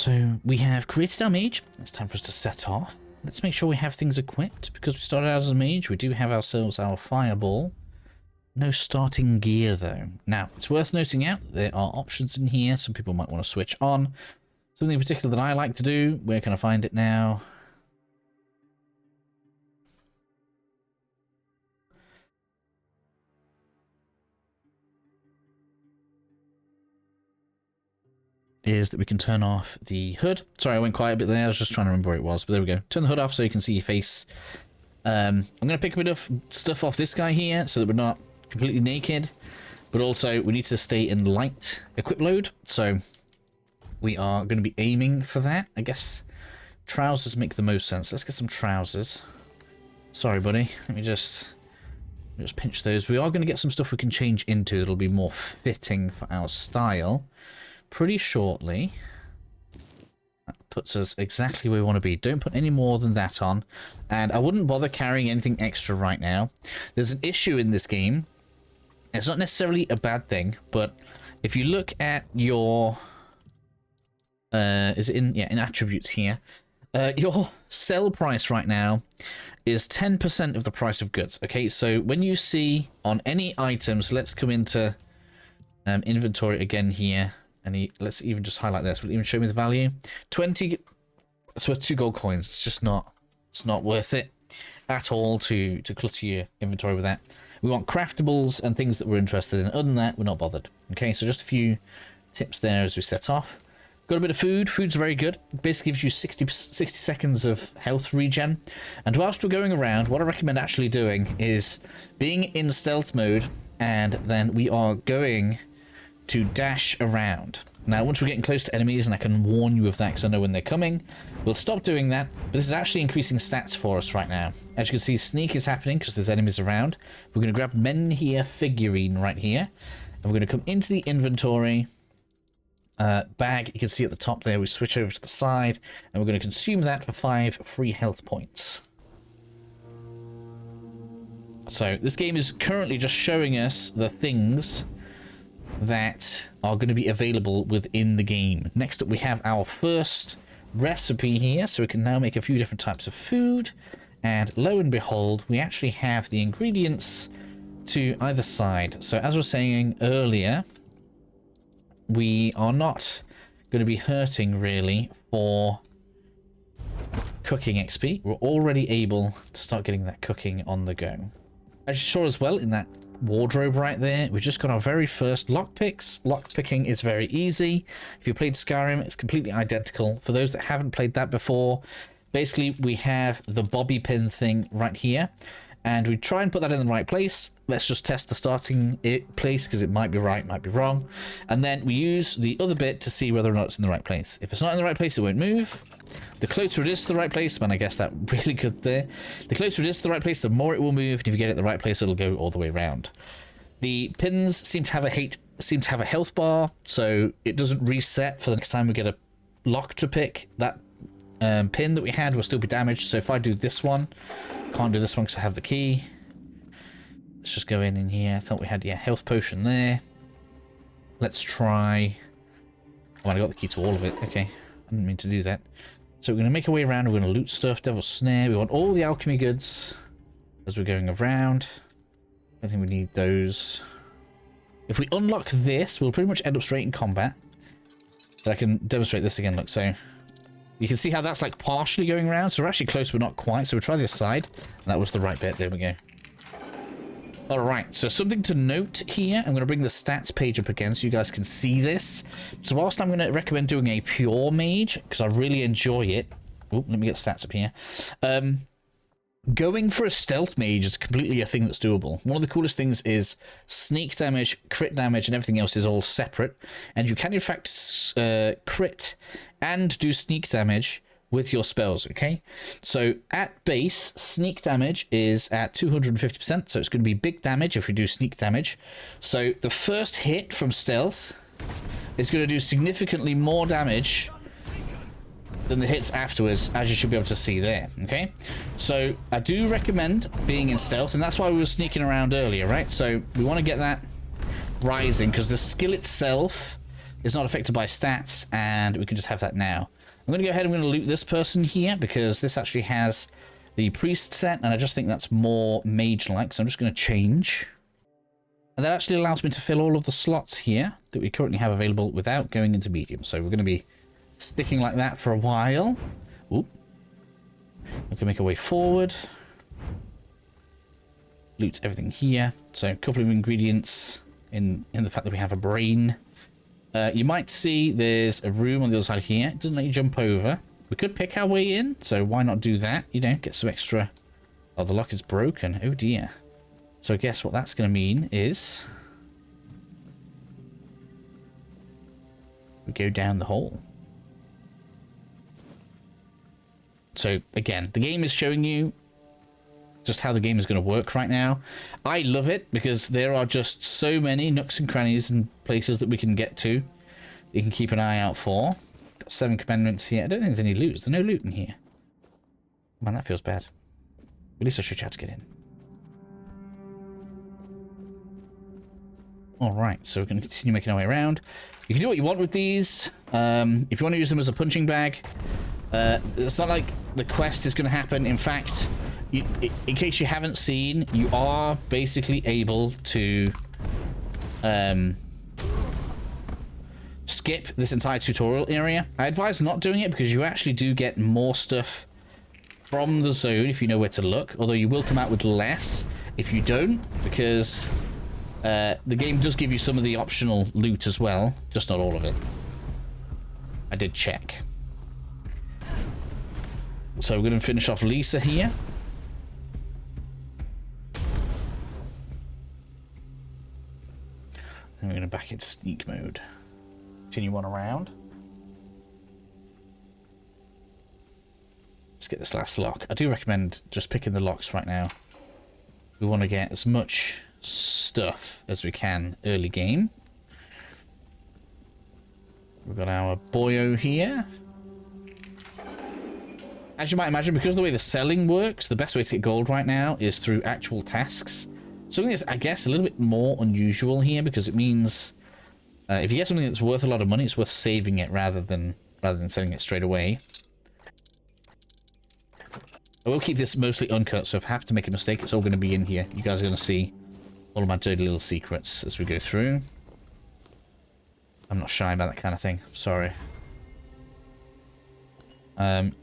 So we have created our mage. It's time for us to set off. Let's make sure we have things equipped. Because we started out as a mage, we do have ourselves our fireball. No starting gear though. Now, it's worth noting out there are options in here. Some people might want to switch on. Something in particular that I like to do. Where can I find it now? Is that we can turn off the hood. Sorry, I went quiet a bit there. I was just trying to remember where it was, but there we go. Turn the hood off so you can see your face. I'm going to pick a bit of stuff off this guy here so that we're not completely naked, but also we need to stay in light equip load, so we are going to be aiming for that. I guess trousers make the most sense. Let's get some trousers. Sorry, buddy. Let me just pinch those. We are going to get some stuff we can change into that'll be more fitting for our style pretty shortly. That puts us exactly where we want to be. Don't put any more than that on, and I wouldn't bother carrying anything extra right now. There's an issue in this game. It's not necessarily a bad thing, but if you look at your is it in attributes here, your sell price right now is 10% of the price of goods. Okay, so when you see on any items, let's come into inventory again here. And let's even just highlight this. Will it even show me the value? 20. It's worth 2 gold coins. It's just not. It's not worth it at all to clutter your inventory with that. We want craftables and things that we're interested in. Other than that, we're not bothered. Okay, so just a few tips there as we set off. Got a bit of food. Food's very good. It basically gives you 60 seconds of health regen. And whilst we're going around, what I recommend actually doing is being in stealth mode, and then we are going to dash around. Now, once we're getting close to enemies, and I can warn you of that because I know when they're coming, we'll stop doing that. But this is actually increasing stats for us right now. As you can see, sneak is happening because there's enemies around. We're going to grab men here figurine right here, and we're going to come into the inventory bag. You can see at the top there, we switch over to the side, and we're going to consume that for 5 free health points. So this game is currently just showing us the things that are going to be available within the game. Next up, we have our first recipe here, so we can now make a few different types of food, and lo and behold, we actually have the ingredients to either side. So as I was saying earlier, we are not going to be hurting really for cooking XP. We're already able to start getting that cooking on the go. As you saw as well in that wardrobe right there, we just got our very first lockpicks. Lockpicking is very easy. If you played Skyrim, it's completely identical. For those that haven't played that before, basically we have the bobby pin thing right here, and we try and put that in the right place. Let's just test the starting place because it might be right, might be wrong, and then we use the other bit to see whether or not it's in the right place. If it's not in the right place, it won't move. The closer it is to the right place, man, I guess that really good there. The closer it is to the right place, the more it will move, and if you get it in the right place, it'll go all the way around. The pins seem to have a health bar, so it doesn't reset for the next time we get a lock to pick. That pin that we had will still be damaged, so if I do this one, can't do this one because I have the key. Let's just go in here. I thought we had, yeah, health potion there. Let's try... Oh, I got the key to all of it. Okay, I didn't mean to do that. So we're going to make our way around. We're going to loot stuff. Devil's Snare. We want all the alchemy goods as we're going around. I think we need those. If we unlock this, we'll pretty much end up straight in combat. But I can demonstrate this again. Look, so you can see how that's like partially going around. So we're actually close, but not quite. So we'll try this side. And that was the right bit. There we go. All right, so something to note here. I'm going to bring the stats page up again so you guys can see this. So whilst I'm going to recommend doing a pure mage, because I really enjoy it. Oh, let me get stats up here. Going for a stealth mage is completely a thing that's doable. One of the coolest things is sneak damage, crit damage, and everything else is all separate. And you can, in fact, crit and do sneak damage with your spells, okay? So at base, sneak damage is at 250%, so it's going to be big damage if we do sneak damage. So the first hit from stealth is going to do significantly more damage than the hits afterwards, as you should be able to see there, okay? So I do recommend being in stealth, and that's why we were sneaking around earlier, right? So we want to get that rising, because the skill itself It's not affected by stats, and we can just have that now. I'm going to go ahead and I'm going to loot this person here, because this actually has the priest set, and I just think that's more mage-like, so I'm just going to change. And that actually allows me to fill all of the slots here that we currently have available without going into medium. So we're going to be sticking like that for a while. Oop. We can make our way forward. Loot everything here. So a couple of ingredients in the fact that we have a brain. You might see there's a room on the other side here. It doesn't let you jump over. We could pick our way in, so why not do that? You know, get some extra... Oh, the lock is broken. Oh dear. So I guess what that's going to mean is... we go down the hole. So, again, the game is showing you just how the game is going to work right now. I love it because there are just so many nooks and crannies and places that we can get to. You can keep an eye out for. Got 7 commandments here. I don't think there's any loot. There's no loot in here. Man, that feels bad. At least I should try to get in. Alright, so we're going to continue making our way around. You can do what you want with these. If you want to use them as a punching bag, it's not like the quest is going to happen. In fact, in case you haven't seen, you are basically able to skip this entire tutorial area. I advise not doing it because you actually do get more stuff from the zone if you know where to look, although you will come out with less if you don't, because the game does give you some of the optional loot as well, just not all of it. I did check. So we're going to finish off Lisa here. Then we're going to back into sneak mode. Continue on around. Let's get this last lock. I do recommend just picking the locks right now. We want to get as much stuff as we can early game. We've got our boyo here. As you might imagine, because of the way the selling works, the best way to get gold right now is through actual tasks. Something that's, I guess, a little bit more unusual here, because it means if you get something that's worth a lot of money, it's worth saving it rather than selling it straight away. I will keep this mostly uncut, so if I have to make a mistake, it's all going to be in here. You guys are going to see all of my dirty little secrets as we go through. I'm not shy about that kind of thing. Sorry.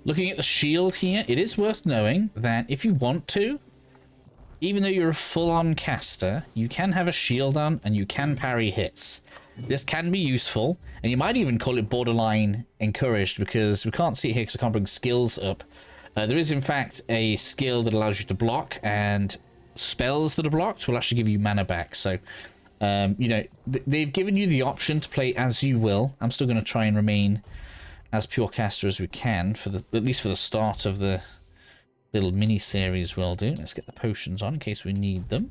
Looking at the shield here, it is worth knowing that if you want to, even though you're a full-on caster, you can have a shield on and you can parry hits. This can be useful, and you might even call it borderline encouraged, because we can't see it here because I can't bring skills up. There is, in fact, a skill that allows you to block, and spells that are blocked will actually give you mana back. So, you know, they've given you the option to play as you will. I'm still going to try and remain as pure caster as we can, for the at least for the start of the little mini-series we'll do. Let's get the potions on in case we need them.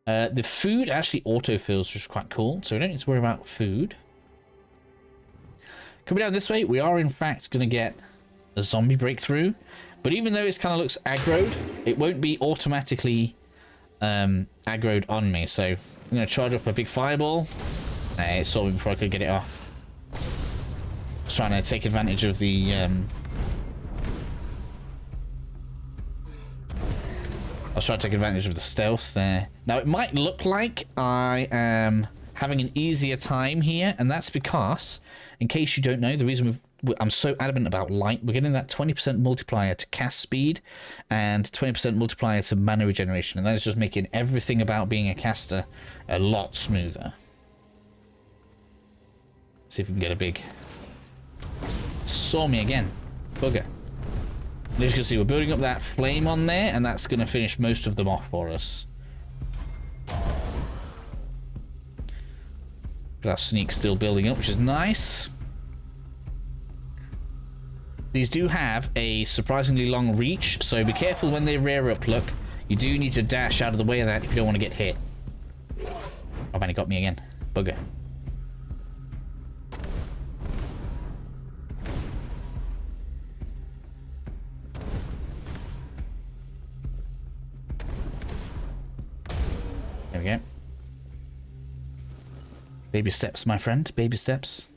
The food actually autofills, which is quite cool, so we don't need to worry about food. Coming down this way, we are in fact going to get a zombie breakthrough, but even though it kind of looks aggroed, it won't be automatically aggroed on me, so I'm going to charge up a big fireball. It saw me before I could get it off. I was trying to take advantage of the stealth there. Now, it might look like I am having an easier time here, and that's because, in case you don't know, the reason I'm so adamant about light, we're getting that 20% multiplier to cast speed and 20% multiplier to mana regeneration, and that is just making everything about being a caster a lot smoother. See if we can get a big... Saw me again. Bugger. As you can see, we're building up that flame on there, and that's going to finish most of them off for us. Our sneak still building up, which is nice. These do have a surprisingly long reach, so be careful when they rear up. Look, you do need to dash out of the way of that if you don't want to get hit. Oh man, he got me again. Bugger. There we go. Baby steps, my friend. Baby steps.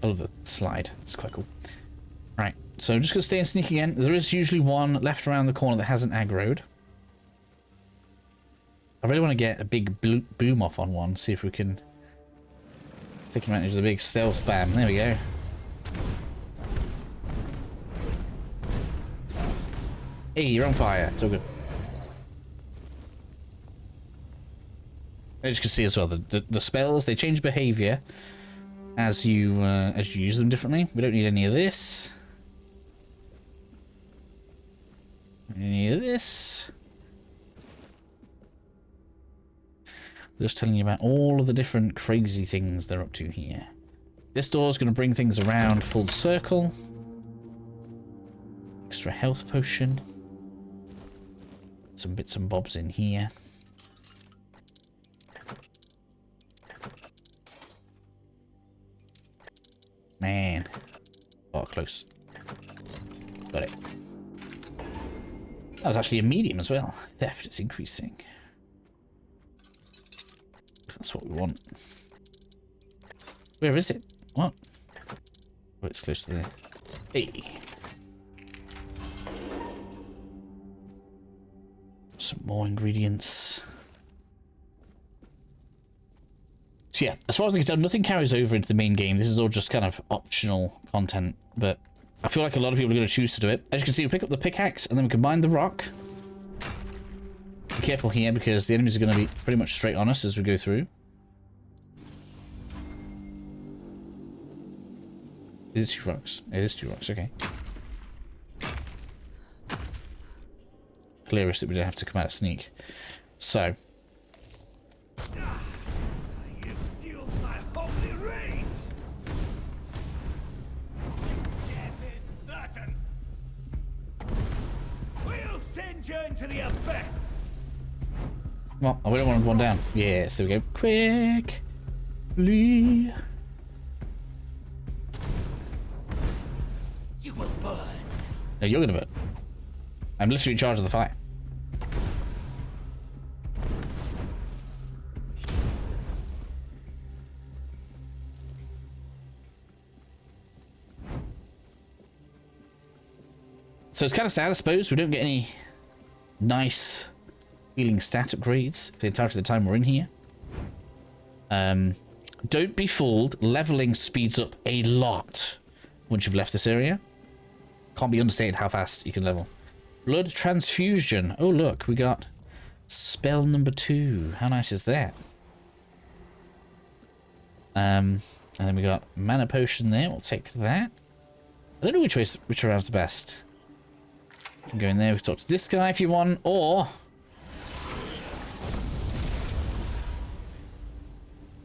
I love the slide. It's quite cool. Right, so I'm just going to stay and sneak again. There is usually one left around the corner that hasn't aggroed. I really want to get a big boom off on one. See if we can take advantage of the big stealth bam. There we go. Hey, you're on fire. It's all good. As you can see as well, the spells, they change behavior as you use them differently. We don't need any of this. Any of this. Just telling you about all of the different crazy things they're up to here. This door's going to bring things around full circle. Extra health potion. Some bits and bobs in here. Man. Oh, close. Got it. That was actually a medium as well. Theft is increasing. That's what we want. Where is it? What? Oh, it's close to there. Hey. Some more ingredients. So yeah, as far as I can tell, nothing carries over into the main game. This is all just kind of optional content, but I feel like a lot of people are going to choose to do it. As you can see, we pick up the pickaxe and then we combine the rock. Be careful here because the enemies are going to be pretty much straight on us as we go through. Is it 2 rocks? It is 2 rocks, okay. Clearest that we don't have to come out of sneak. So. Into the abyss. Well, we don't want one down. Yes, there we go. Quick. You will burn. No, you're gonna burn. I'm literally in charge of the fire. So it's kind of sad, I suppose. We don't get any nice healing stat upgrades for the entirety of the time we're in here. Don't be fooled. Leveling speeds up a lot once you've left this area. Can't be understated how fast you can level. Blood transfusion. Oh, look, we got spell number 2. How nice is that? And then we got mana potion there. We'll take that. I don't know which around's the best. You can go in there, we can talk to this guy if you want, or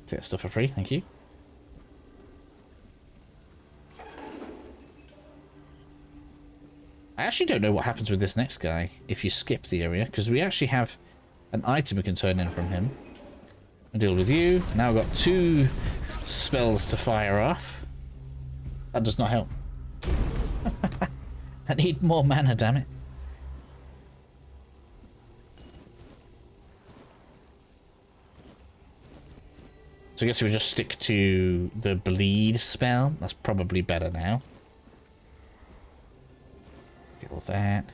take that stuff for free, thank you. I actually don't know what happens with this next guy if you skip the area, because we actually have an item we can turn in from him. I'll deal with you. Now I've got 2 spells to fire off. That does not help. I need more mana, damn it. So I guess we just stick to the bleed spell. That's probably better now. Get all that.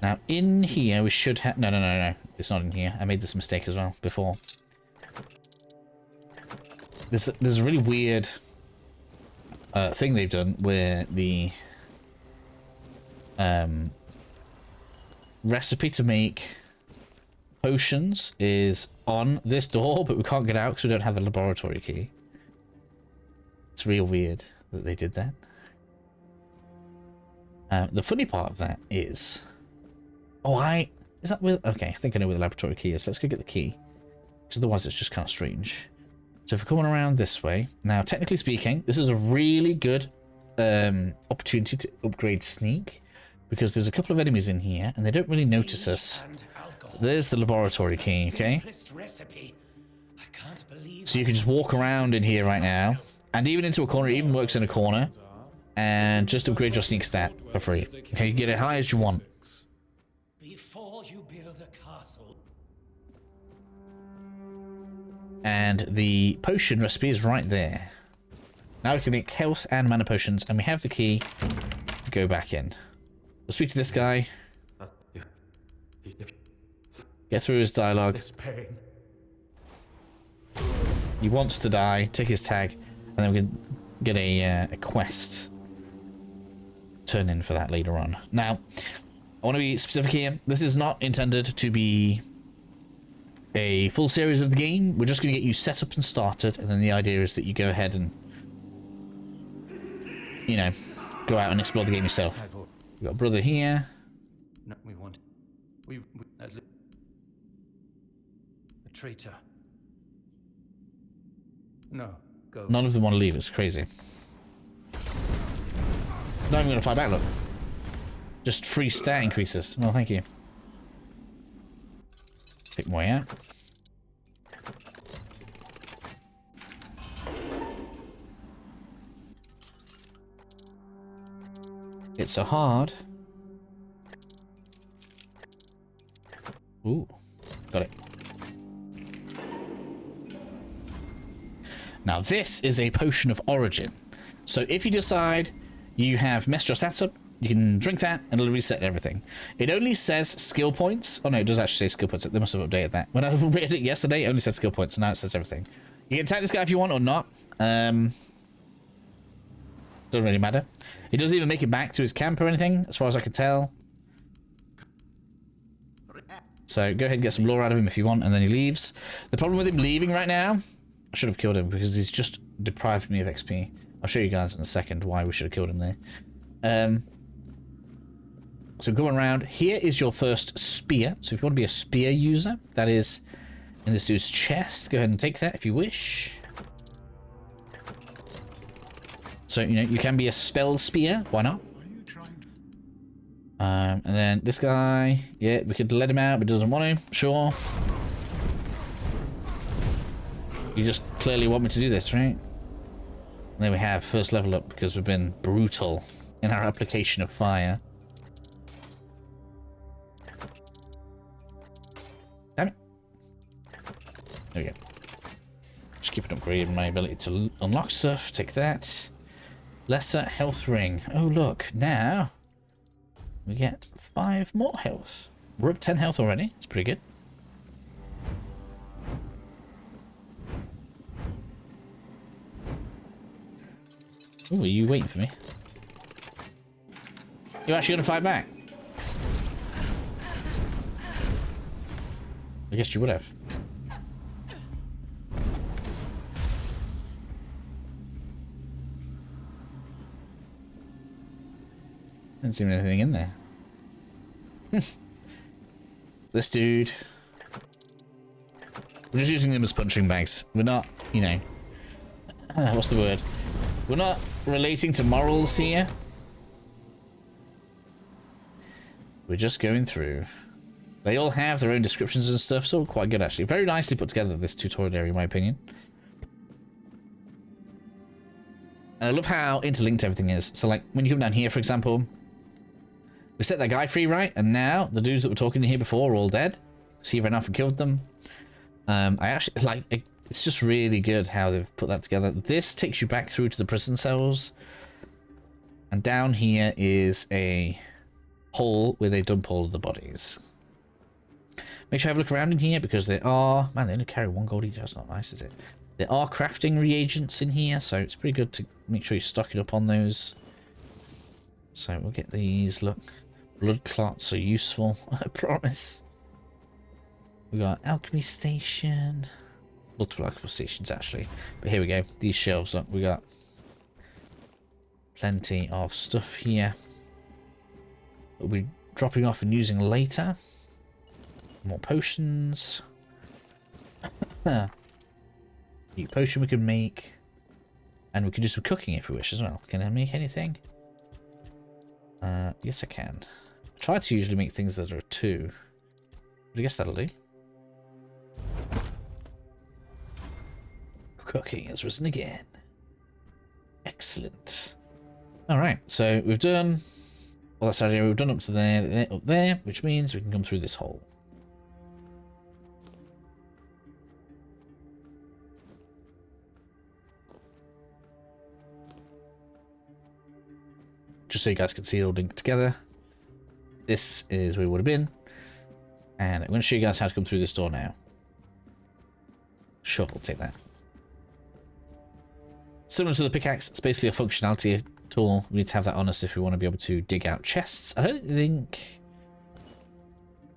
Now in here we should have... No. It's not in here. I made this mistake as well before. There's a really weird thing they've done where the recipe to make potions is on this door, but we can't get out because we don't have a laboratory key. It's real weird that they did that. The funny part of that is... Oh, is that with... Okay, I think I know where the laboratory key is. Let's go get the key. Because otherwise it's just kind of strange. So if we're coming around this way... Now, technically speaking, this is a really good opportunity to upgrade sneak. Because there's a couple of enemies in here, and they don't really notice us. There's the laboratory key, okay? So you can just walk around in here right now. And even into a corner, it even works in a corner. And just upgrade your sneak stat for free. Okay, you get it high as you want. Before you build And the potion recipe is right there. Now we can make health and mana potions, and we have the key to go back in. We'll speak to this guy. Get through his dialogue. This pain. He wants to die. Take his tag, and then we can get a quest. Turn in for that later on. Now, I want to be specific here. This is not intended to be a full series of the game. We're just going to get you set up and started, and then the idea is that you go ahead and, you know, go out and explore the game yourself. We've got a brother here. No, we want. We a traitor. No, go. None of them want to leave. It's crazy. Not even going to fight back, look. Just free stat increases. Well, thank you. Pick more out. It's so hard. Ooh, got it. Now this is a potion of origin. So if you decide you have messed your stats up, you can drink that and it'll reset everything. It only says skill points. Oh no, it does actually say skill points. They must have updated that. When I read it yesterday, it only said skill points. Now it says everything. You can attack this guy if you want or not. Doesn't really matter. He doesn't even make it back to his camp or anything, as far as I can tell. So go ahead and get some lore out of him if you want, and then he leaves. The problem with him leaving right now, I should have killed him because he's just deprived me of XP. I'll show you guys in a second why we should have killed him there. So going around, here is your first spear. So if you want to be a spear user, that is in this dude's chest. Go ahead and take that if you wish. So, you know, you can be a spell spear. Why not? And then this guy, yeah, we could let him out, but doesn't want to. Sure. You just clearly want me to do this, right? And there we have first level up because we've been brutal in our application of fire. Damn it. There we go. Just keep upgrading my ability to unlock stuff. Take that. Lesser health ring. Oh, look. Now we get 5 more health. We're up 10 health already. It's pretty good. Ooh, are you waiting for me? You're actually gonna fight back? I guess you would have. Didn't see anything in there. This dude. We're just using them as punching bags. We're not, you know. What's the word? We're not relating to morals here. We're just going through. They all have their own descriptions and stuff, so quite good actually. Very nicely put together, this tutorial area, in my opinion. And I love how interlinked everything is. So like, when you come down here, for example, we set that guy free, right? And now, the dudes that were talking in here before are all dead. So he ran off and killed them. I actually, like, it's just really good how they've put that together. This takes you back through to the prison cells. And down here is a hole where they dump all of the bodies. Make sure I have a look around in here because there are... Man, they only carry 1 gold each. That's not nice, is it? There are crafting reagents in here, so it's pretty good to make sure you're stocking up on those. So we'll get these. Look, blood clots are useful, I promise. We got alchemy station. Multiple alchemy stations, actually. But here we go. These shelves, look, we got plenty of stuff here. We'll be dropping off and using later. More potions. New potion we can make. And we can do some cooking if we wish as well. Can I make anything? Yes I can. I try to usually make things that are 2. But I guess that'll do. Cooking has risen again. Excellent. Alright, so we've done... Well, that's idea. We've done up to there, up there, which means we can come through this hole. just so you guys can see it all linked together. This is where we would have been. And I'm going to show you guys how to come through this door now. Sure, we'll take that. Similar to the pickaxe, it's basically a functionality tool. We need to have that on us if we want to be able to dig out chests. I don't think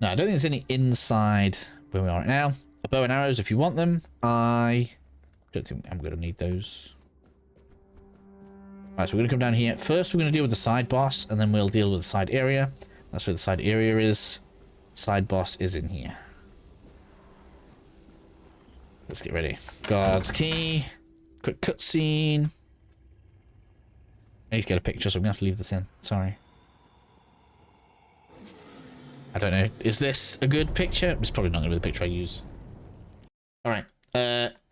there's any inside where we are right now. A bow and arrows if you want them. I don't think I'm going to need those. Alright, so we're going to come down here. First, we're going to deal with the side boss, and then we'll deal with the side area. That's where the side area is. Side boss is in here. Let's get ready. Guard's key. Quick cutscene. I need to get a picture, so I'm going to have to leave this in. Sorry. I don't know. Is this a good picture? It's probably not going to be the picture I use. Alright.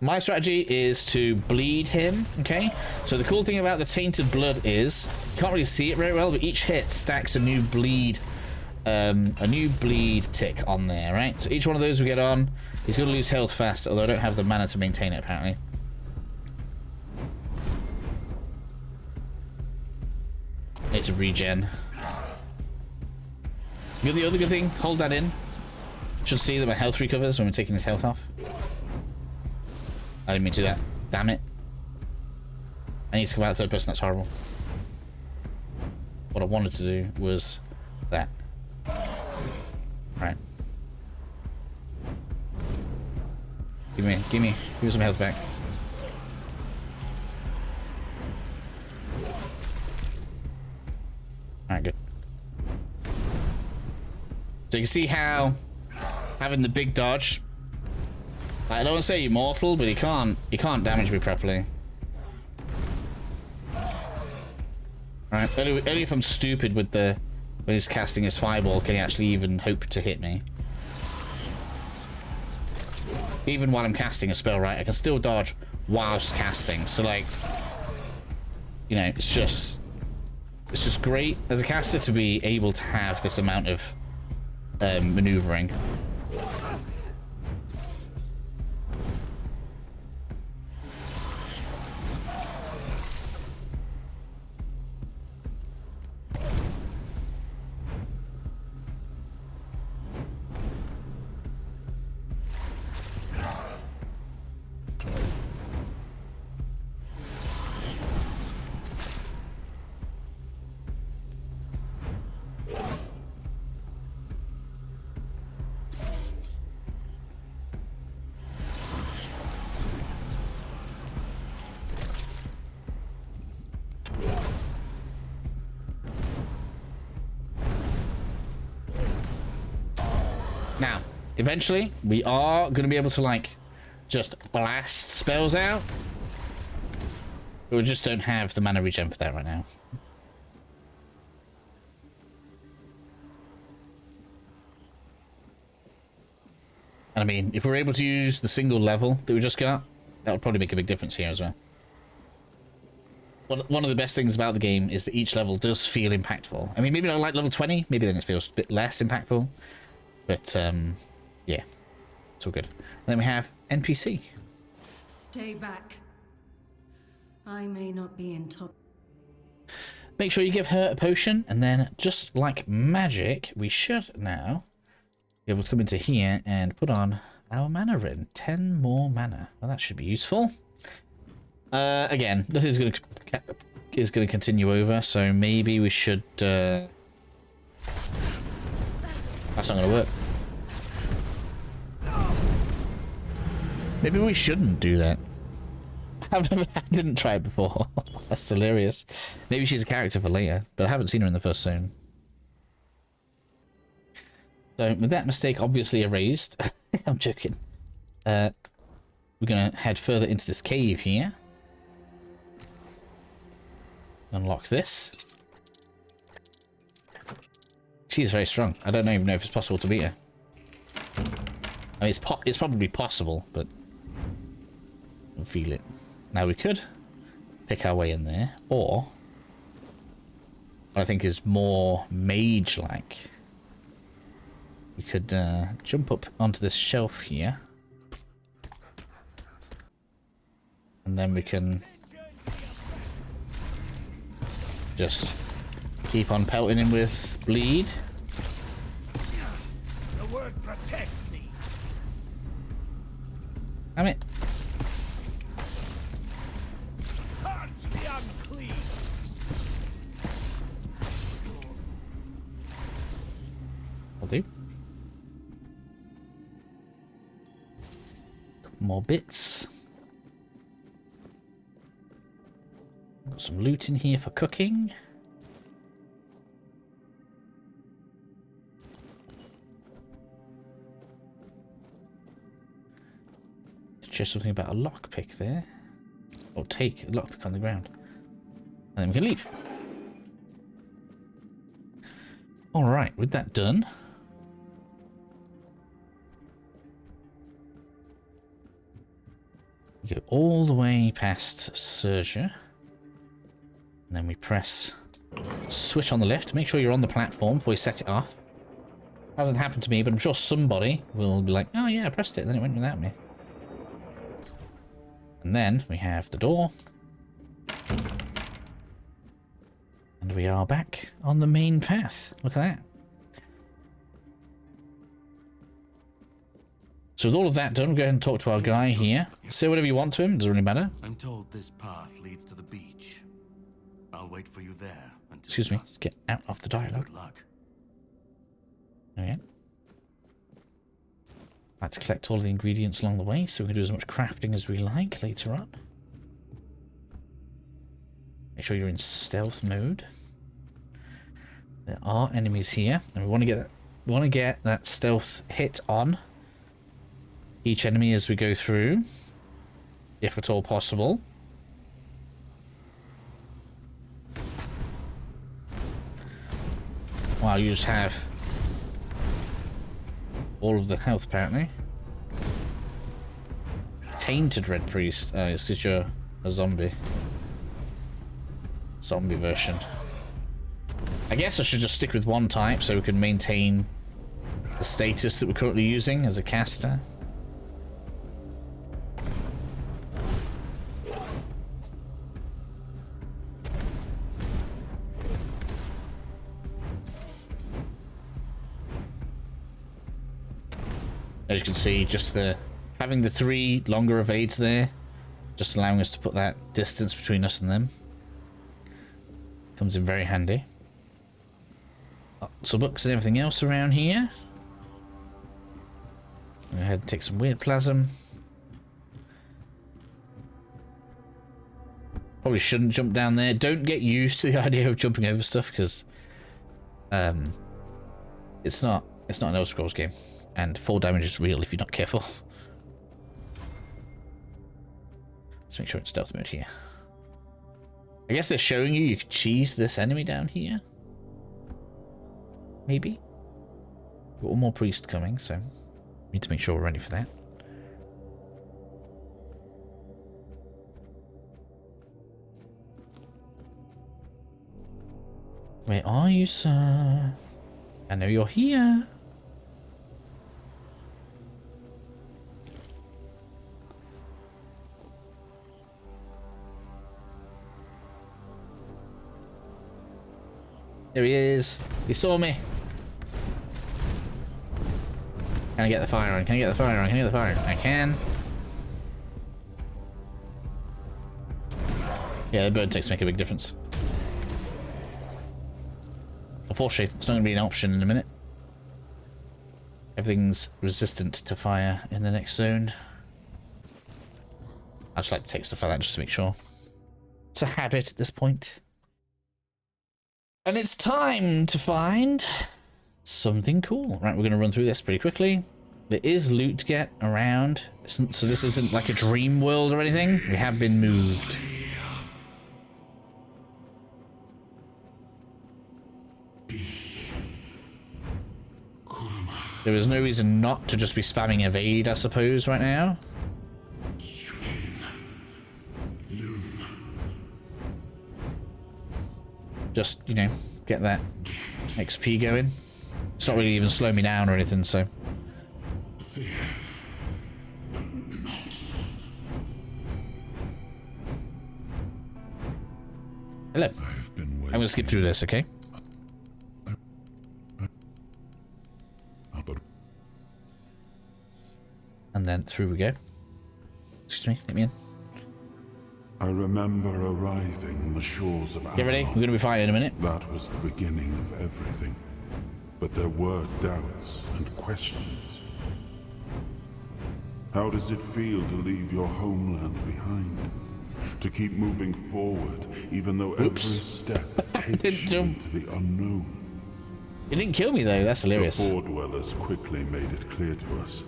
My strategy is to bleed him, okay? So the cool thing about the tainted blood is, you can't really see it very well, but each hit stacks a new bleed tick on there, right? So each one of those we get on, he's going to lose health fast, although I don't have the mana to maintain it, apparently. It's a regen. You know the other good thing? Hold that in. Should see that my health recovers when we're taking his health off. I didn't mean to do that. Damn it. I need to come out third person. That's horrible. What I wanted to do was that. Right. Give me some health back. Alright, good. So you can see how having the big dodge, I don't want to say immortal, but he can't damage me properly. Alright, only if I'm stupid with when he's casting his fireball can he actually even hope to hit me. Even while I'm casting a spell, right, I can still dodge whilst casting. So like, you know, it's just great as a caster to be able to have this amount of maneuvering. Now, eventually, we are going to be able to, like, just blast spells out. But we just don't have the mana regen for that right now. And I mean, if we're able to use the single level that we just got, that would probably make a big difference here as well. One of the best things about the game is that each level does feel impactful. I mean, maybe not like level 20, maybe then it feels a bit less impactful. But, yeah, it's all good. And then we have NPC. Stay back. I may not be in top. Make sure you give her a potion, and then just like magic, we should now be able to come into here and put on our mana ring. 10 more mana. Well, that should be useful. Again, this is going to continue over, so maybe we should. That's not going to work. Maybe we shouldn't do that. I didn't try it before. That's hilarious. Maybe she's a character for later, but I haven't seen her in the first zone. So, with that mistake obviously erased, I'm joking. We're going to head further into this cave here. Unlock this. She's very strong. I don't even know if it's possible to beat her. I mean, it's probably possible, but I don't feel it. Now we could pick our way in there, or what I think is more mage-like. We could jump up onto this shelf here, and then we can just Keep on pelting him with bleed. The word protects me. Damn it. Punch the unclean. Will do. Couple more bits. Got some loot in here for cooking. Just something about a lockpick there. Or take a lockpick on the ground. And then we can leave. Alright, with that done. We go all the way past Sergia. And then we press switch on the left. Make sure you're on the platform before you set it off. Hasn't happened to me, but I'm sure somebody will be like, oh yeah, I pressed it, and then it went without me. And then we have the door. And we are back on the main path. Look at that. So with all of that done, we'll go ahead and talk to our guy here. Say whatever you want to him, doesn't really matter. I'm told this path leads to the beach. I'll wait for you there until Excuse me, dusk. get out of the dialogue. Good luck. Okay. Like to collect all of the ingredients along the way, so we can do as much crafting as we like later on. Make sure you're in stealth mode. There are enemies here, and we want to get that stealth hit on each enemy as we go through, if at all possible. Wow, you just have all of the health, apparently. Tainted Red Priest. It's because you're a zombie. Zombie version. I guess I should just stick with one type so we can maintain the status that we're currently using as a caster. As you can see, just having the 3 longer evades there, just allowing us to put that distance between us and them, comes in very handy. Lots of books and everything else around here. Go ahead and take some weird plasm. Probably shouldn't jump down there. Don't get used to the idea of jumping over stuff, because it's not an Elder Scrolls game. And fall damage is real if you're not careful. Let's make sure it's stealth mode here. I guess they're showing you could cheese this enemy down here. Maybe. Got one more priest coming, so we need to make sure we're ready for that. Where are you, sir? I know you're here. There he is. He saw me. Can I get the fire on? Can I get the fire on? Can I get the fire on? I can. Yeah, the bird ticks make a big difference. Unfortunately, it's not going to be an option in a minute. Everything's resistant to fire in the next zone. I just like to take stuff like that just to make sure. It's a habit at this point. And it's time to find something cool. Right, we're going to run through this pretty quickly. There is loot to get around, so this isn't like a dream world or anything. We have been moved. There is no reason not to just be spamming evade, I suppose, right now. Just, you know, get that XP going. It's not really even slowing me down or anything, so. Hello. I'm gonna skip through this, okay? then through we go. Excuse me, let me in. I remember arriving on the shores of Avalon. Get ready, we're going to be fighting in a minute. That was the beginning of everything. But there were doubts and questions. How does it feel to leave your homeland behind? To keep moving forward, even though every step takes you into the unknown? You didn't kill me though, that's hilarious. The Four Dwellers quickly made it clear to us.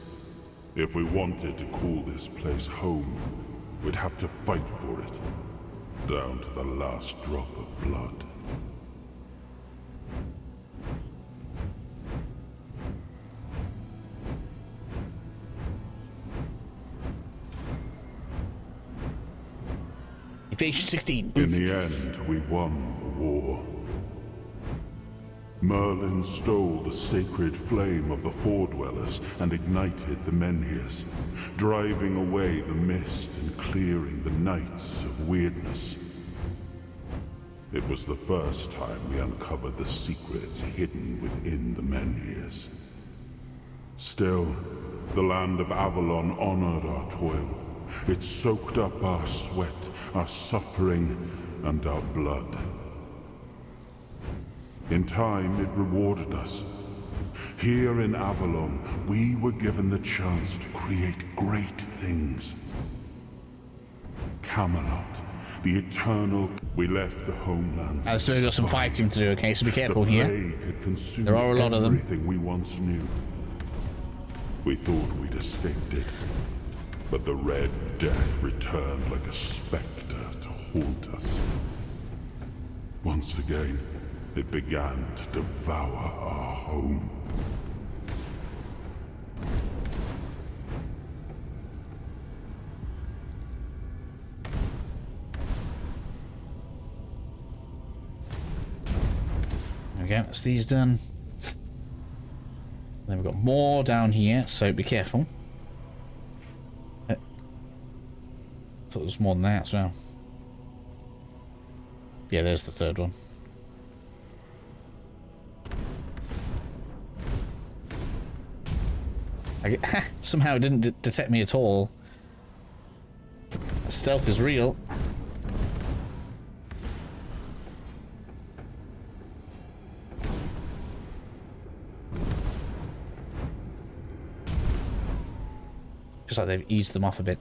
If we wanted to call this place home, we'd have to fight for it, down to the last drop of blood. Invasion 16. In the end, we won the war. Merlin stole the sacred flame of the Four Dwellers and ignited the Menhirs, driving away the mist and clearing the nights of weirdness. It was the first time we uncovered the secrets hidden within the Menhirs. Still, the land of Avalon honored our toil. It soaked up our sweat, our suffering, and our blood. In time, it rewarded us. Here in Avalon, we were given the chance to create great things. Camelot, the eternal... We left the homeland. So we've got some fighting to do, okay? So be careful here. There are a lot of them. Everything we once knew. We thought we'd escaped it. But the Red Death returned like a specter to haunt us. Once again, it began to devour our home. Okay, that's these done. Then we've got more down here, so be careful. I thought there was more than that as well. Yeah, there's the third one. Somehow it didn't detect me at all. Stealth is real. Just like they've eased them off a bit.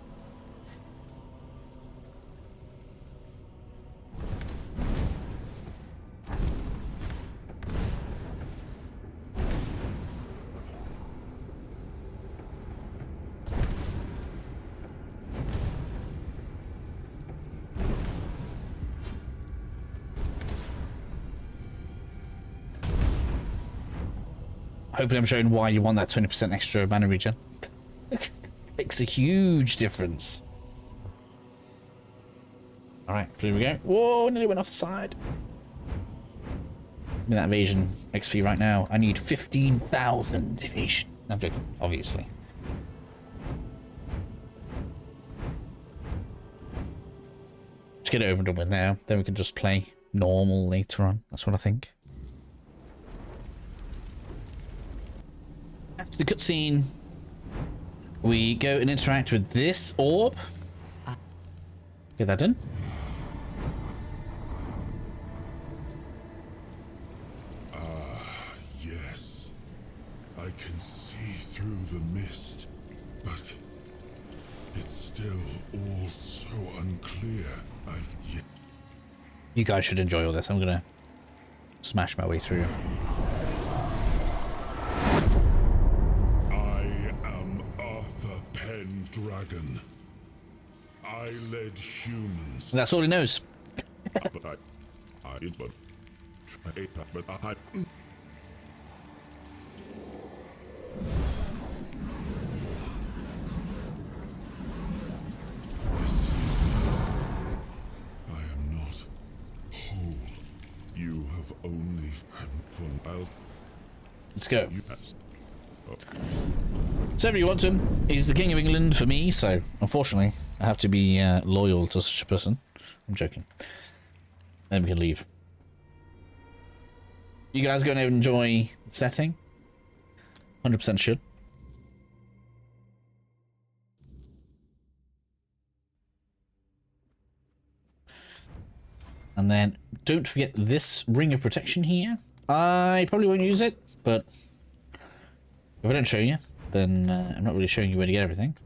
Hopefully I'm showing why you want that 20% extra mana regen. Makes a huge difference. Alright, here we go. Whoa, nearly went off the side. Give me that evasion XP right now. I need 15,000 evasion. No, I'm joking, obviously. Let's get it over and done with now. Then we can just play normal later on. That's what I think. After the cutscene, we go and interact with this orb. Get that done. Yes. I can see through the mist, but it's still all so unclear. You guys should enjoy all this. I'm gonna smash my way through. Dragon. I led humans. That's all he knows. I am not whole. You have only fun. Let's go. So if you want him, he's the King of England for me, so unfortunately I have to be loyal to such a person. I'm joking. Then we can leave. You guys going to enjoy the setting? 100% should. And then don't forget this ring of protection here. I probably won't use it, but if I don't show you, then I'm not really showing you where to get everything.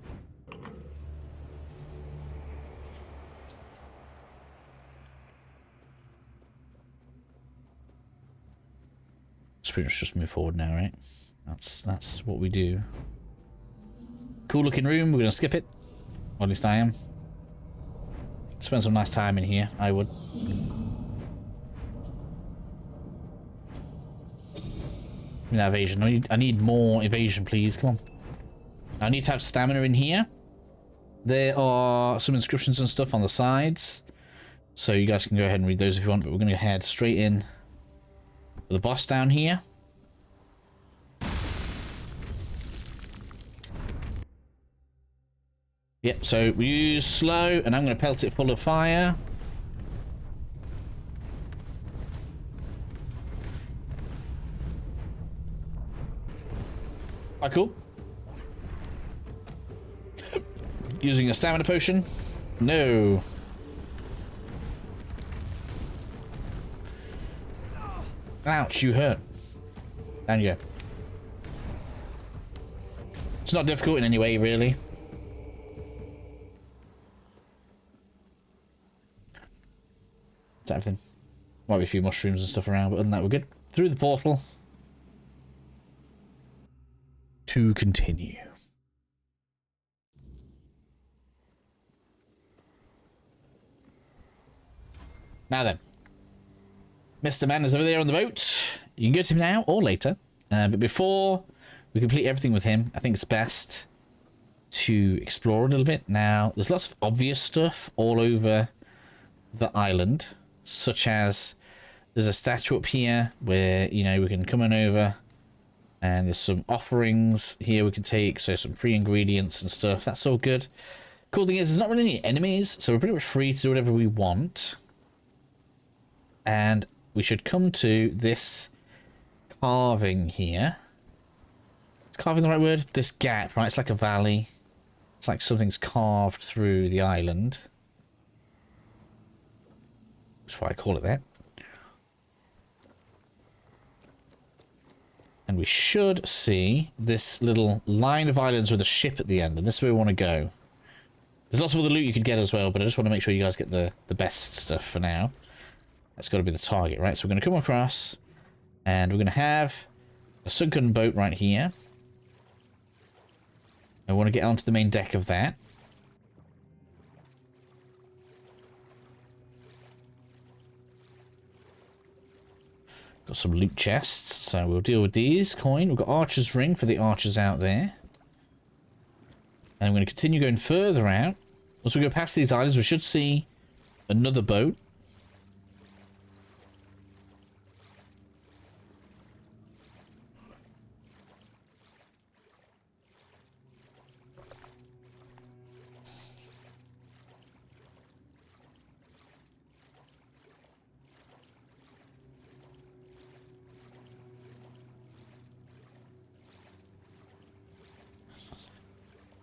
Let's pretty much just move forward now, right? That's what we do. Cool looking room, we're gonna skip it. Or at least I am. Spend some nice time in here, I would. Give me that evasion. I need more evasion, please. Come on. I need to have stamina in here. There are some inscriptions and stuff on the sides. So you guys can go ahead and read those if you want, but we're going to head straight in for the boss down here. Yep, so we use slow, and I'm going to pelt it full of fire. Ah, cool. Using a stamina potion. No. Ouch, you hurt. Down you go. It's not difficult in any way, really. That's everything. Might be a few mushrooms and stuff around, but other than that, we're good. Through the portal. To continue. Now then. Mr. Man is over there on the boat. You can go to him now or later. But before we complete everything with him, I think it's best to explore a little bit. Now, there's lots of obvious stuff all over the island, such as there's a statue up here where, you know, we can come on over and there's some offerings here we can take, so some free ingredients and stuff. That's all good. Cool thing is there's not really any enemies, so we're pretty much free to do whatever we want. And we should come to this carving here. Is carving the right word? This gap, right? It's like a valley. It's like something's carved through the island. That's why I call it that. And we should see this little line of islands with a ship at the end, and this is where we want to go. There's lots of other loot you could get as well, but I just want to make sure you guys get the best stuff for now. That's got to be the target, right? So we're going to come across, and we're going to have a sunken boat right here. I want to get onto the main deck of that. Got some loot chests, so we'll deal with these. Coin. We've got Archer's Ring for the archers out there. And I'm going to continue going further out. Once we go past these islands, we should see another boat.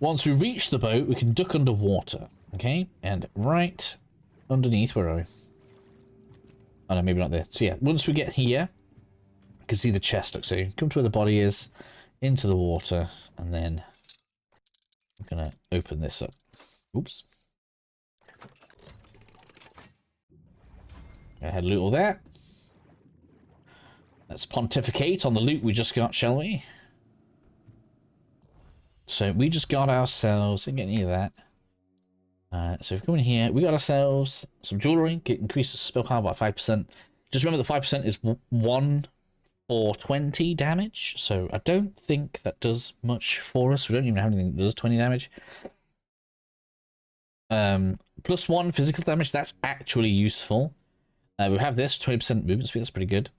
Once we reach the boat, we can duck underwater, okay? And right underneath, where are we? Oh no, maybe not there. So yeah, once we get here, you can see the chest. Look, so you come to where the body is, into the water, and then I'm gonna open this up. Oops. Go ahead, loot all that. Let's pontificate on the loot we just got, shall we? So we just got ourselves, didn't get any of that. So if we come in here, we got ourselves some jewelry, it increases spell power by 5%. Just remember the 5% is 1 or 20 damage, so I don't think that does much for us. We don't even have anything that does 20 damage. Plus 1 physical damage, that's actually useful. We have this, 20% movement speed, that's pretty good.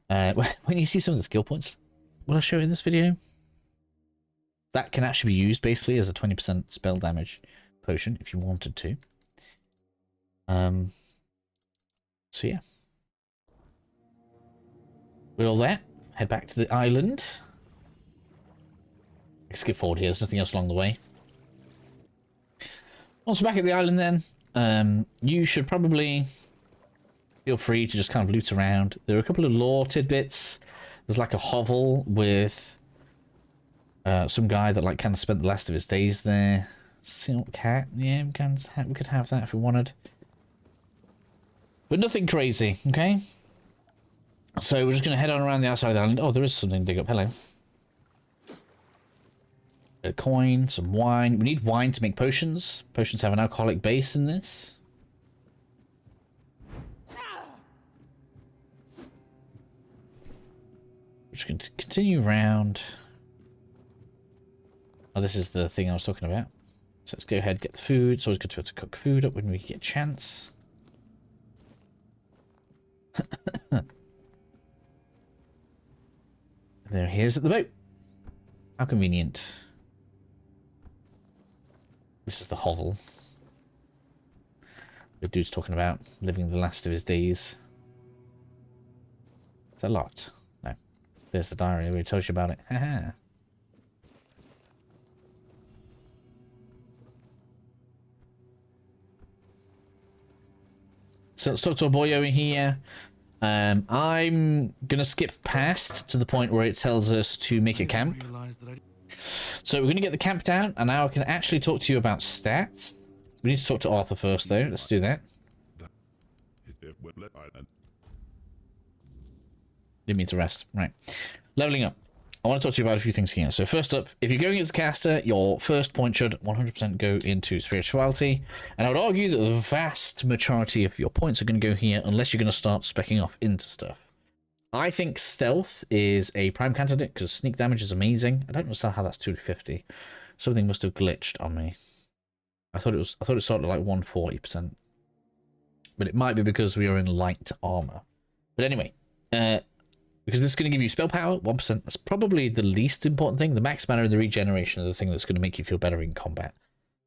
When you see some of the skill points, will I show in this video? That can actually be used basically as a 20% spell damage potion if you wanted to. So yeah. With all that, head back to the island. Skip forward here, there's nothing else along the way. Once we're back at the island then, you should probably feel free to just kind of loot around. There are a couple of lore tidbits. There's like a hovel with some guy that like kind of spent the last of his days there. Silk hat, yeah, we could have that if we wanted. But nothing crazy, okay? So we're just going to head on around the outside of the island. Oh, there is something to dig up. Hello. A coin, some wine. We need wine to make potions. Potions have an alcoholic base in this. We're just going to continue round. Oh, this is the thing I was talking about. So let's go ahead and get the food. It's always good to be able to cook food up when we get a chance. There he is at the boat. How convenient. This is the hovel. The dude's talking about living the last of his days. Is that locked? No. There's the diary. I already told you about it. Haha. So let's talk to our boy over here. I'm gonna skip past to the point where it tells us to make a camp. So we're gonna get the camp down, and now I can actually talk to you about stats. We need to talk to Arthur first, though. Let's do that. Didn't mean to rest. Right. Leveling up. I want to talk to you about a few things here. So first up, if you're going as a caster, your first point should 100% go into spirituality. And I would argue that the vast majority of your points are going to go here unless you're going to start speccing off into stuff. I think stealth is a prime candidate because sneak damage is amazing. I don't understand how that's 250. Something must have glitched on me. I thought it started at like 140%. But it might be because we are in light armor. But anyway, because this is going to give you spell power, 1%. That's probably the least important thing. The max mana and the regeneration are the thing that's going to make you feel better in combat.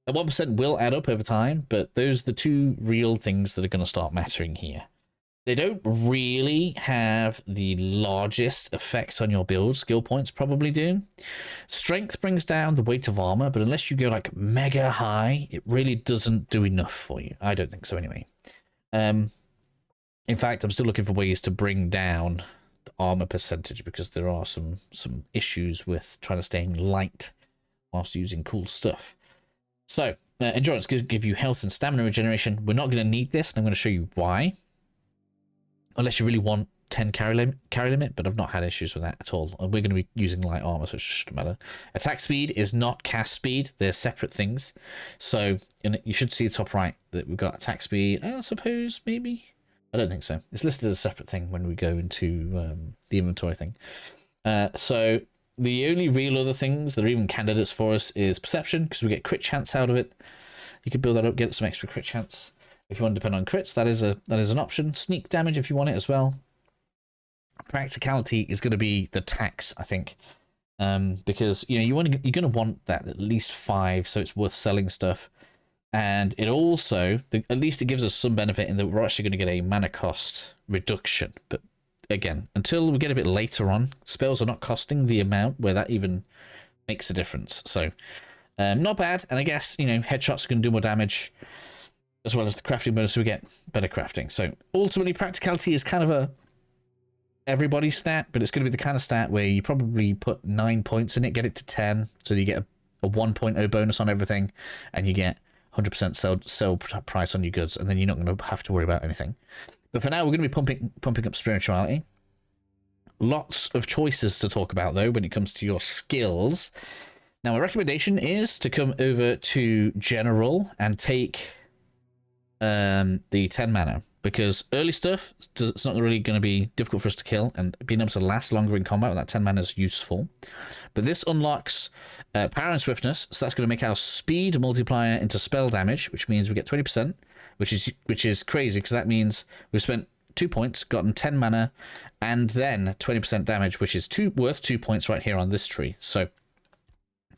The 1% will add up over time, but those are the two real things that are going to start mattering here. They don't really have the largest effects on your build. Skill points probably do. Strength brings down the weight of armor, but unless you go like mega high, it really doesn't do enough for you. I don't think so anyway. In fact, I'm still looking for ways to bring down armor percentage because there are some issues with trying to stay light whilst using cool stuff. So endurance gives give you health and stamina regeneration. We're not going to need this, and I'm going to show you why, unless you really want 10 carry limit, but I've not had issues with that at all. And we're going to be using light armor, so it shouldn't matter. Attack speed is not cast speed. They're separate things. So you should see the top right that we've got attack speed. I suppose maybe I don't think so. It's listed as a separate thing when we go into the inventory thing. So the only real other things that are even candidates for us is perception, because we get crit chance out of it. You could build that up, get some extra crit chance. If you want to depend on crits, that is an option. Sneak damage if you want it as well. Practicality is going to be the tax, I think, because you're going to want that at least 5, so it's worth selling stuff. And it also, at least it gives us some benefit in that we're actually going to get a mana cost reduction. But again, until we get a bit later on, spells are not costing the amount where that even makes a difference. So not bad. And I guess, headshots are going to do more damage, as well as the crafting bonus, so we get better crafting. So ultimately, practicality is kind of a everybody stat, but it's going to be the kind of stat where you probably put 9 points in it, get it to 10, so you get a 1.0 bonus on everything, and you get 100% sell price on your goods, and then you're not going to have to worry about anything. But for now, we're going to be pumping up spirituality. Lots of choices to talk about, though, when it comes to your skills. Now, my recommendation is to come over to General and take the 10 mana, because early stuff, it's not really going to be difficult for us to kill, and being able to last longer in combat with that 10 mana is useful. But this unlocks power and swiftness, so that's going to make our speed multiplier into spell damage, which means we get 20%, which is crazy, because that means we've spent 2 points, gotten 10 mana, and then 20% damage, which is worth 2 points right here on this tree. So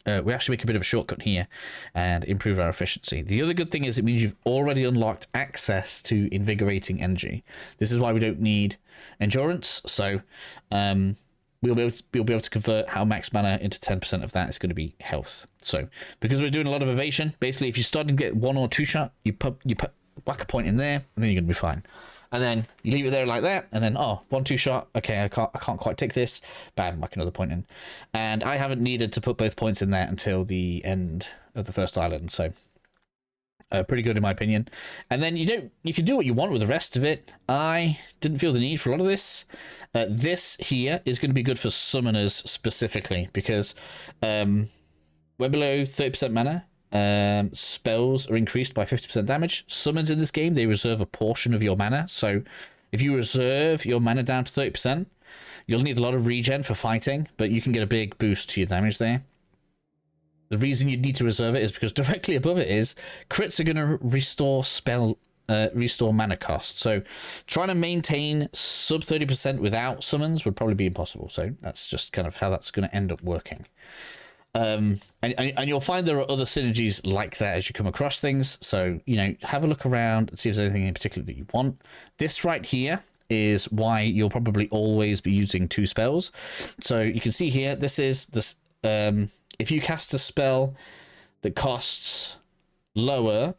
we actually make a bit of a shortcut here and improve our efficiency. The other good thing is it means you've already unlocked access to invigorating energy. This is why we don't need endurance. So we'll be able to convert our max mana into 10% of that is going to be health. So because we're doing a lot of evasion, basically if you're starting to get 1 or 2 shot, you whack a point in there, and then you're going to be fine. And then you leave it there like that, and then, oh, 1-2 shot. Okay, I can't quite take this. Bam, whack another point in. And I haven't needed to put both points in there until the end of the first island, so pretty good in my opinion. And then you can do what you want with the rest of it. I didn't feel the need for a lot of this. This here is going to be good for summoners specifically, because we're below 30% mana. Spells are increased by 50% damage. Summons in this game, they reserve a portion of your mana. So if you reserve your mana down to 30%, you'll need a lot of regen for fighting, but you can get a big boost to your damage there. The reason you need to reserve it is because directly above it is crits are going to restore restore mana cost. So trying to maintain sub 30% without summons would probably be impossible. So that's just kind of how that's going to end up working. And you'll find there are other synergies like that as you come across things. So, you know, have a look around and see if there's anything in particular that you want. This right here is why you'll probably always be using 2 spells. So you can see here, this is this. If you cast a spell that costs lower,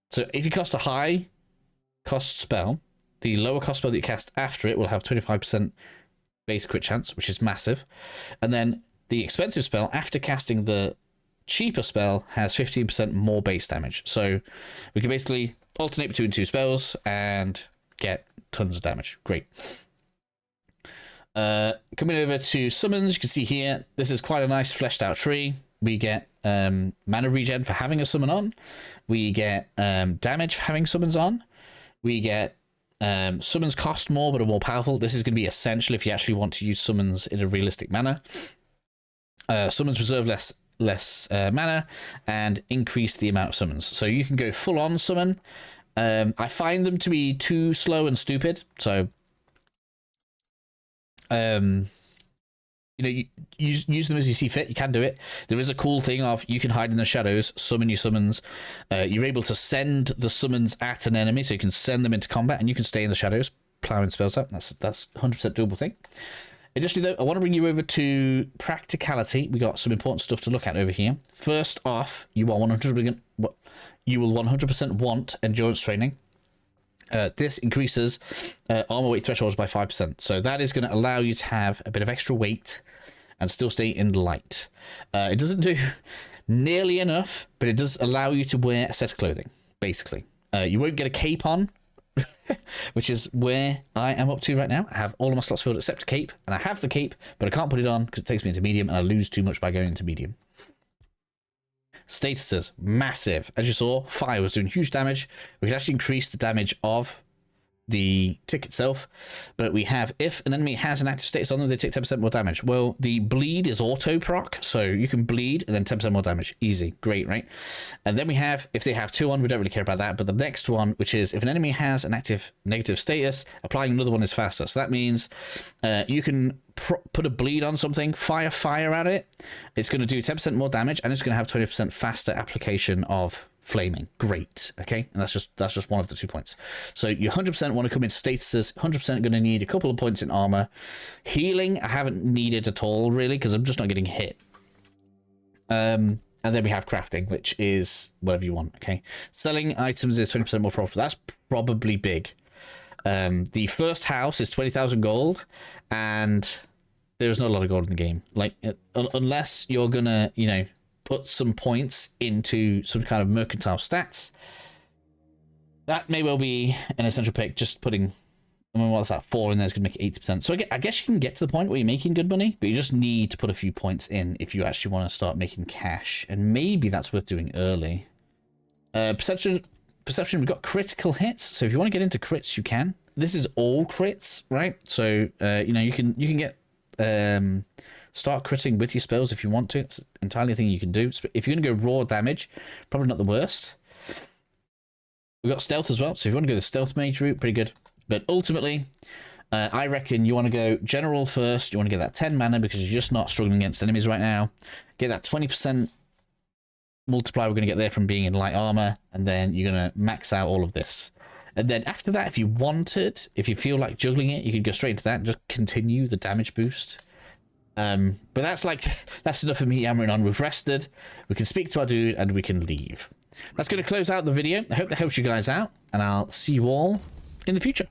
so if you cast a high cost spell, the lower cost spell that you cast after it will have 25% base crit chance, which is massive. And then the expensive spell, after casting the cheaper spell, has 15% more base damage. So we can basically alternate between 2 spells and get tons of damage. Great. Coming over to summons, you can see here, this is quite a nice fleshed out tree. We get mana regen for having a summon on. We get damage for having summons on. We get summons cost more but are more powerful. This is going to be essential if you actually want to use summons in a realistic manner. Summons reserve less mana and increase the amount of summons. So you can go full on summon. I find them to be too slow and stupid. So you know, you use them as you see fit. You can do it. There is a cool thing of you can hide in the shadows, summon your summons. You're able to send the summons at an enemy, so you can send them into combat, and you can stay in the shadows, plowing spells out. That's 100% doable thing. Additionally, though, I want to bring you over to practicality. We got some important stuff to look at over here. First off, you will 100% want endurance training. This increases armor weight thresholds by 5%. So that is going to allow you to have a bit of extra weight and still stay in light. It doesn't do nearly enough, but it does allow you to wear a set of clothing, basically. You won't get a cape on, which is where I am up to right now. I have all of my slots filled except a cape, and I have the cape, but I can't put it on because it takes me into medium, and I lose too much by going into medium. Statuses, massive. As you saw, fire was doing huge damage. We can actually increase the damage of the tick itself, but we have, if an enemy has an active status on them, they take 10% more damage. Well, the bleed is auto proc, so you can bleed and then 10% more damage. Easy, great, right? And then we have, if they have 2 on, we don't really care about that, but the next one, which is if an enemy has an active negative status, applying another one is faster. So that means you can put a bleed on something, fire at it, it's going to do 10% more damage, and it's going to have 20% faster application of flaming. Great. Okay, and that's just one of the 2 points. So you 100% want to come in statuses, 100% going to need a couple of points in armor. Healing I haven't needed at all really, because I'm just not getting hit. And then we have crafting, which is whatever you want. Okay, selling items is 20% more profitable. That's probably big. The first house is 20,000 gold, and there's not a lot of gold in the game. Like, unless you're gonna, you know, put some points into some kind of mercantile stats, that may well be an essential pick. Just putting, I mean, what's that, 4 in there is going to make it 80%. So I guess you can get to the point where you're making good money, but you just need to put a few points in if you actually want to start making cash. And maybe that's worth doing early. Perception, we've got critical hits. So if you want to get into crits, you can. This is all crits, right? So, you know, you can get, start critting with your spells if you want to. It's entirely a thing you can do. If you're going to go raw damage, probably not the worst. We've got stealth as well, so if you want to go the stealth mage route, pretty good. But ultimately, I reckon you want to go general first. You want to get that 10 mana because you're just not struggling against enemies right now. Get that 20% multiplier we're going to get there from being in light armor, and then you're going to max out all of this. And then after that, if you wanted, if you feel like juggling it, you could go straight into that and just continue the damage boost. But that's enough of me yammering on. We've rested, we can speak to our dude, and we can leave. That's going to close out the video. I hope that helps you guys out, and I'll see you all in the future.